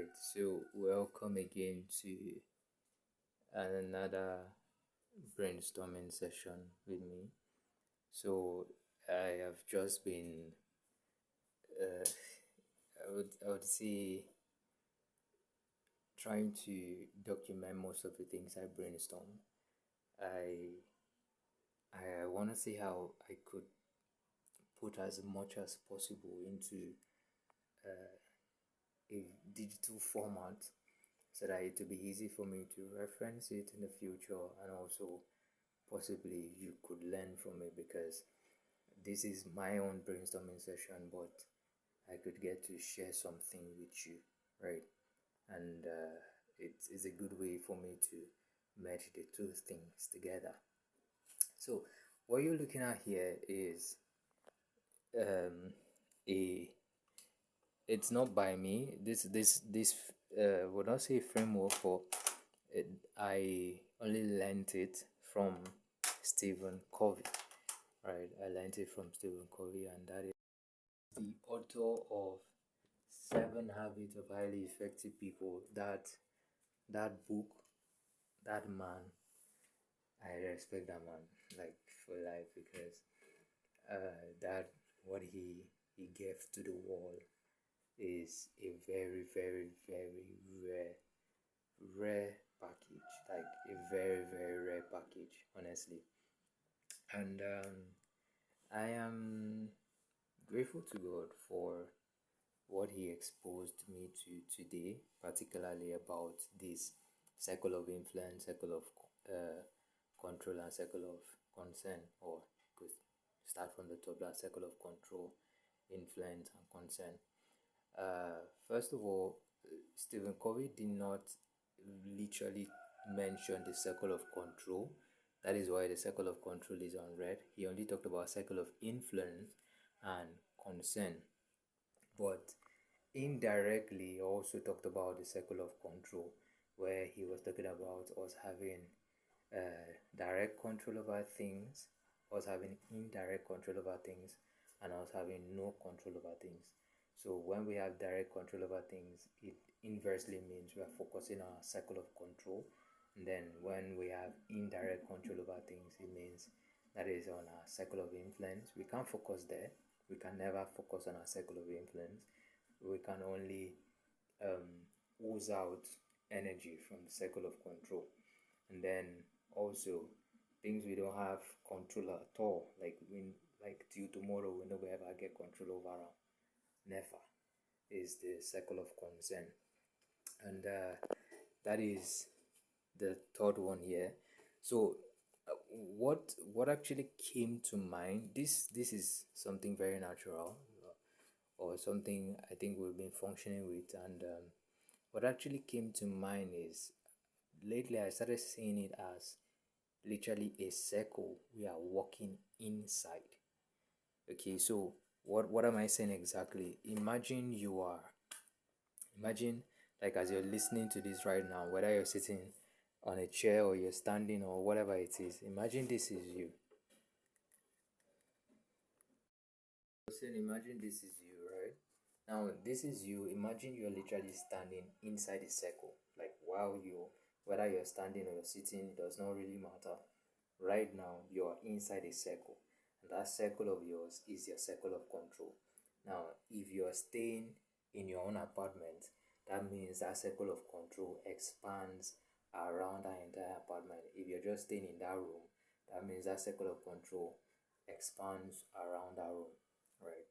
Right, so welcome again to another brainstorming session with me. So I have just been, uh, I would say, trying to document most of the things I brainstorm. I I want to see how I could put as much as possible into a digital format so that it will be easy for me to reference it in the future, and also possibly you could learn from it, because this is my own brainstorming session, but I could get to share something with you, right? And it's a good way for me to merge the two things together. So what you're looking at here is a it's not by me. This would not say framework, but I only learned it from Stephen Covey. Right, I learned it from Stephen Covey, and that is the author of Seven Habits of Highly Effective People. That book, that man, I respect that man like for life, because that what he gave to the world is a very rare package, like a very rare package, honestly. And I am grateful to God for what He exposed me to today, particularly about this circle of influence, circle of control, and circle of concern. Or could start from the top, that circle of control, influence, and concern. First of all, Stephen Covey did not literally mention the circle of control. That is why the circle of control is unread. He only talked about circle of influence and concern. But indirectly, he also talked about the circle of control, where he was talking about us having direct control over things, us having indirect control over things, and us having no control over things. So when we have direct control over things, it inversely means we are focusing on our circle of control. And then when we have indirect control over things, it means that is on our circle of influence. We can't focus there. We can never focus on our circle of influence. We can only ooze out energy from the circle of control. And then also things we don't have control at all, like till tomorrow we never ever get control over them. Never, is the circle of concern. And that is the third one here. So what actually came to mind, this is something very natural, or something I think we've been functioning with. And what actually came to mind is, lately I started seeing it as literally a circle we are walking inside. Okay, so what am I saying exactly? Imagine, like, as you're listening to this right now, whether you're sitting on a chair or you're standing or whatever it is, imagine this is you. Saying, imagine this is you, right? Now, this is you. Imagine you're literally standing inside a circle. Like, while you, whether you're standing or you're sitting, it does not really matter. Right now, you're inside a circle, and that circle of yours is your circle of control. Now, if you're staying in your own apartment, that means that circle of control expands around that entire apartment. If you're just staying in that room, that means that circle of control expands around that room, right?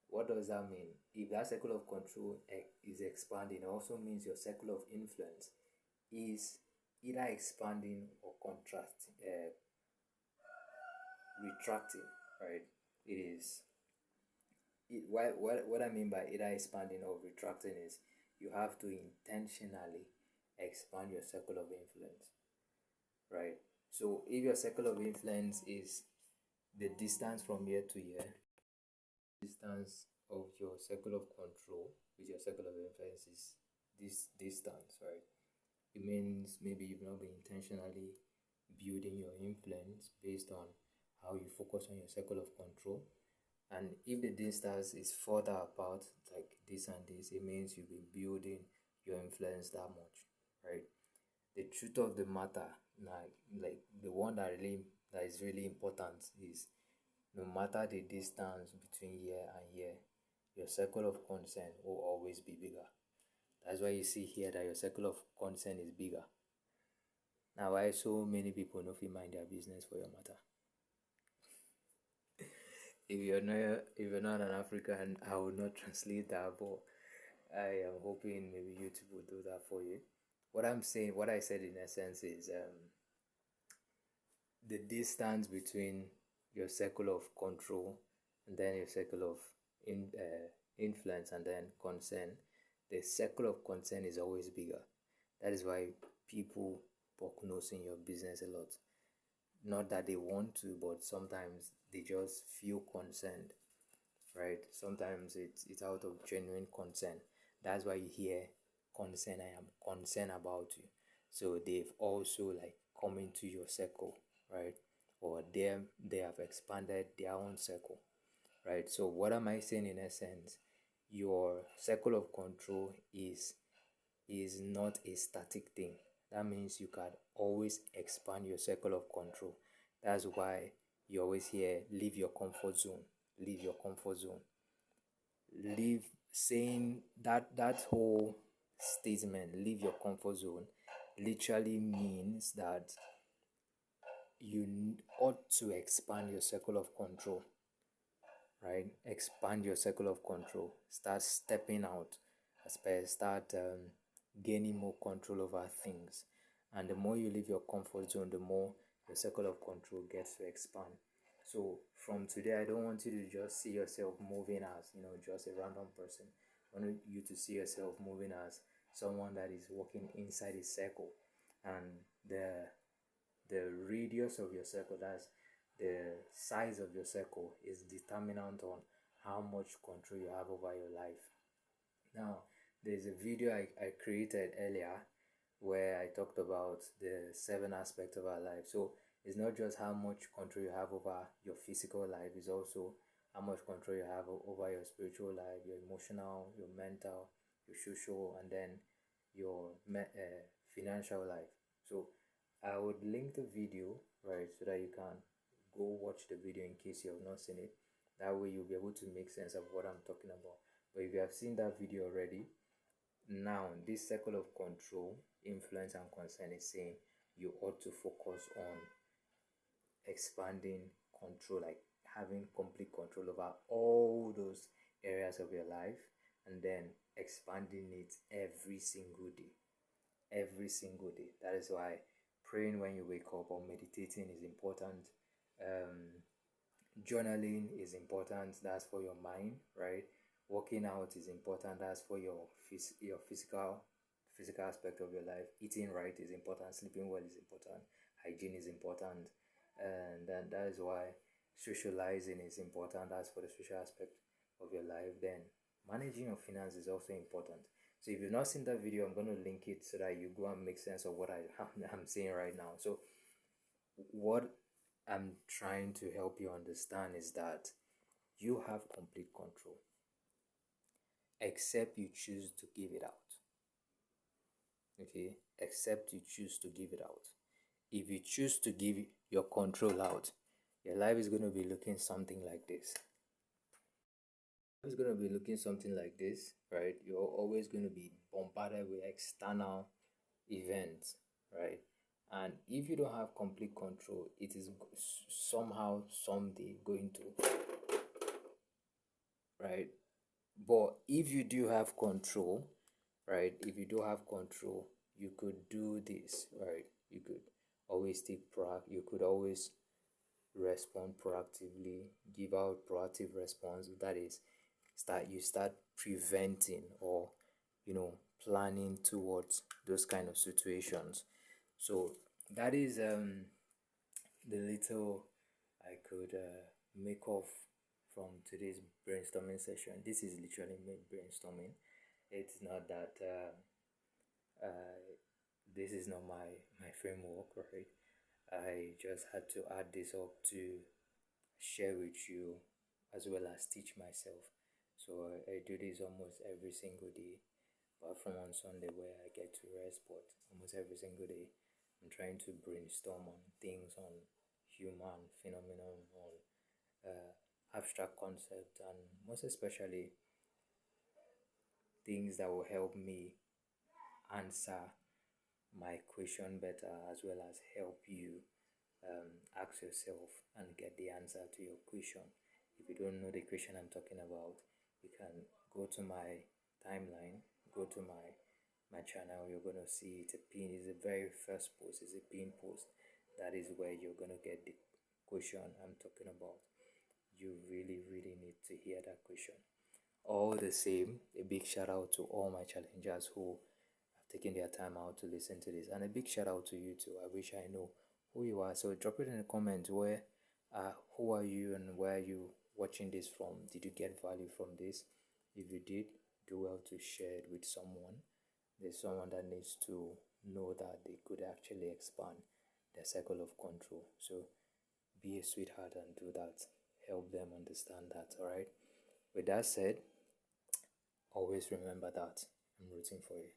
What does that mean? If that circle of control is expanding, it also means your circle of influence is either expanding or contracting, retracting, right? It is. What I mean by either expanding or retracting is, you have to intentionally expand your circle of influence, right? So if your circle of influence is the distance from year to year, distance of your circle of control with your circle of influence is this distance, right? It means maybe you've not been intentionally building your influence based on how you focus on your circle of control. And if the distance is further apart, like this and this, it means you've been building your influence that much, right? The truth of the matter, like the one that is really important is no matter the distance between here and here, your circle of concern will always be bigger. That's why you see here that your circle of concern is bigger. Now, why so many people no fit mind their business for your matter? If you're not an African, I will not translate that, but I am hoping maybe YouTube will do that for you. What I said in essence is the distance between your circle of control and then your circle of influence and then concern. The circle of concern is always bigger. That is why people poke nose in your business a lot. Not that they want to, but sometimes they just feel concerned, right? Sometimes it's out of genuine concern. That's why you hear concern. I am concerned about you. So they've also like come into your circle, right? Or they have expanded their own circle, right? So what am I saying in essence? Your circle of control is not a static thing. That means you can always expand your circle of control. That's why you always hear leave your comfort zone, leave your comfort zone. Leave saying that whole statement, leave your comfort zone, literally means that you ought to expand your circle of control, right? Expand your circle of control. Start stepping out. Start gaining more control over things. And the more you leave your comfort zone, the more your circle of control gets to expand. So from today, I don't want you to just see yourself moving as just a random person. I want you to see yourself moving as someone that is walking inside a circle, and the radius of your circle, that's the size of your circle, is determinant on how much control you have over your life. Now, there's a video I created earlier where I talked about the 7 aspects of our life. So it's not just how much control you have over your physical life, it's also how much control you have over your spiritual life, your emotional, your mental, your social, and then your financial life. So I would link the video, right, so that you can go watch the video in case you have not seen it. That way you'll be able to make sense of what I'm talking about. But if you have seen that video already, now this circle of control, influence, and concern is saying you ought to focus on expanding control, like having complete control over all those areas of your life, and then expanding it every single day. Every single day. That is why praying when you wake up or meditating is important. Journaling is important. That's for your mind, right? Working out is important. That's for your physical aspect of your life. Eating right is important. Sleeping well is important. Hygiene is important, and then that is why socializing is important. That's for the social aspect of your life. Then managing your finance is also important. So if you've not seen that video, I'm going to link it so that you go and make sense of what I'm saying right now. So what I'm trying to help you understand is that you have complete control, except you choose to give it out. Okay? Except you choose to give it out. If you choose to give your control out, your life is going to be looking something like this. It's going to be looking something like this, right? You're always going to be bombarded with external events, right? And if you don't have complete control, it is somehow someday going to, right? But if you do have control, right? If you do have control, you could do this, right? You could always you could always respond proactively, give out proactive response. That is, start preventing or planning towards those kind of situations. So that is the little I could make off from today's brainstorming session. This is literally me brainstorming. It's not that this is not my framework, right? I just had to add this up to share with you as well as teach myself. So I do this almost every single day, apart from on Sunday where I get to rest, but almost every single day I'm trying to brainstorm on things, on human phenomenon, on abstract concept, and most especially things that will help me answer my question better, as well as help you ask yourself and get the answer to your question. If you don't know the question I'm talking about, you can go to my timeline, go to my channel. You're gonna see it's a pin. It's the very first post. It's a pin post. That is where you're gonna get the question I'm talking about. You really, really need to hear that question. All the same, a big shout out to all my challengers who have taken their time out to listen to this, and a big shout out to you too. I wish I know who you are. So drop it in the comments where, who are you and where are you watching this from? Did you get value from this? If you did, do well to share it with someone. There's someone that needs to know that they could actually expand their circle of control. So be a sweetheart and do that. Help them understand that. All right. With that said, always remember that I'm rooting for you.